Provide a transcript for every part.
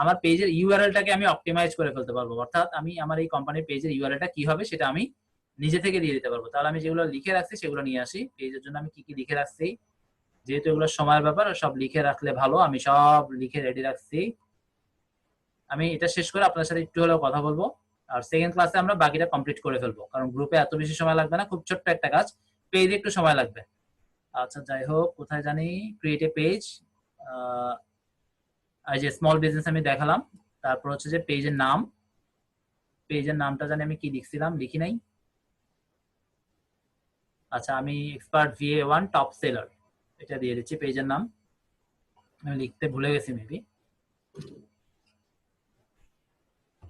আমার পেজের ইউআরএলটাকে আমি অপটিমাইজ করে ফেলতে পারবো, অর্থাৎ আমি আমার এই কোম্পানির পেজের ইউআরএলটা কি হবে সেটা আমি নিজে থেকে দিয়ে দিতে পারবো। তাহলে আমি যেগুলো লিখে রাখছি সেগুলো নিয়ে আসি। পেজের জন্য আমি কি কি লিখে রাখছি, যেহেতু এগুলো সময়ের ব্যাপার, সব লিখে রাখলে ভালো। আমি সব লিখে রেডি রাখছি। আমি এটা শেষ করে আপনার সাথে একটু হলেও কথা বলবো, আর সেকেন্ড ক্লাসে আমরা বাকিটা কমপ্লিট করে ফেলবো, কারণ গ্রুপে এত বেশি সময় লাগবে না, খুব ছোট্ট একটা কাজ, পেজে একটু সময় লাগবে। আচ্ছা যাই হোক, কোথায় জানি ক্রিয়েট এ পেজ, এই যে স্মল বিজনেস আমি দেখালাম। তারপর হচ্ছে যে পেজের নাম, পেজের নামটা জানি আমি কি লিখছিলাম, লিখি নাই। আচ্ছা আমি এক্সপার্ট VA1 টপ সেলার এটা দিয়ে দিচ্ছি পেজের নাম, আমি লিখতে ভুলে গেছি মেবি।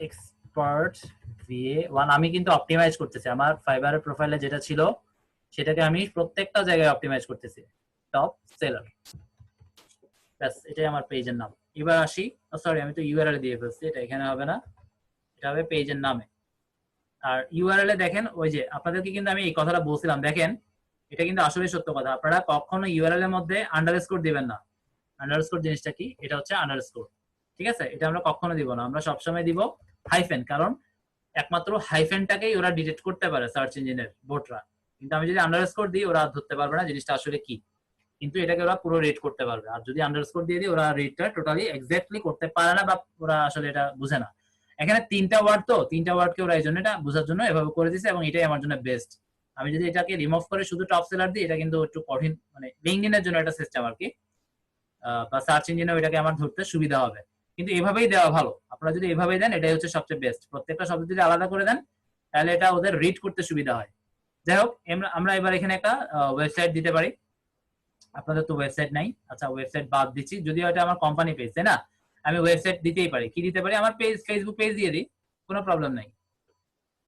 এক্সপার্ট VA1 আমি কিন্তু অপটিমাইজ করতেছি, আমার ফাইবারের প্রোফাইলে যেটা ছিল সেটাকে আমি প্রত্যেকটা জায়গায় অপটিমাইজ করতেছি, টপ সেলার। ব্যাস এটাই আমার পেজের নাম। এবার আসি, সরি আমি তো ইউআরএল দিয়ে ফেলছি, এটা এখানে হবে না, এটা হবে পেজের নামে। আর ইউআরএল এ দেখেন, ওই যে আপনাদেরকে কিন্তু আমি এই কথাটা বলছিলাম, দেখেন এটা কিন্তু আসলে সত্য কথা, আপনারা কখনো ইউআরএল এর মধ্যে আন্ডারস্কোর দিবেন না। আন্ডারস্কোর জিনিসটা কি, এটা হচ্ছে আন্ডারস্কোর, ঠিক আছে? এটা আমরা কখনো দিব না, আমরা সবসময় দিব হাইফেন, কারণ একমাত্র হাইফেনটাকেই ওরা ডিটেক্ট করতে পারে সার্চ ইঞ্জিনের বোটরা। কিন্তু আমি যদি আন্ডারস্কোর দিই ওরা ধরতে পারবে না জিনিসটা আসলে কি, কিন্তু এটাকে ওরা পুরো রেট করতে পারবে। আর যদি আন্ডারস্কোর দিয়ে দিই ওরা রেটটা টোটালি এক্স্যাক্টলি করতে পারে না, বা ওরা আসলে এটা বুঝে না। এখানে তিনটা ওয়ার্ড, তো তিনটা ওয়ার্ডকে ওরা এই জন্য এটা বোঝার জন্য এভাবে করে দিয়েছে, এবং এটাই আমার জন্য বেস্ট। আমি যদি এটাকে রিমুভ করে শুধু টপ সেলার দিই, এটা কিন্তু একটু কঠিন, মানে লিঙ্কডইনের জন্য একটা সিস্টেম আর কি, বা সার্চ ইঞ্জিনেও এটাকে আমার ধরতে সুবিধা হবে। কিন্তু এভাবেই দেওয়া ভালো, আপনারা যদি এভাবেই দেন এটাই হচ্ছে সবচেয়ে বেস্ট। প্রত্যেকটা শব্দ যদি আলাদা করে দেন তাহলে এটা ওদের রিড করতে সুবিধা হয়। যাই হোক, আমরা এবার এখানে একটা ওয়েবসাইট দিতে পারি। আপনাদের তো ওয়েবসাইট নাই, আচ্ছা ওয়েবসাইট বাদ দিচ্ছি, যদিও এটা আমার কোম্পানি পেজ, তাই না? আমি ওয়েবসাইট দিতেই পারি। কি দিতে পারি, আমার পেজ, ফেসবুক পেজ দিয়ে দিই, কোনো প্রবলেম নাই।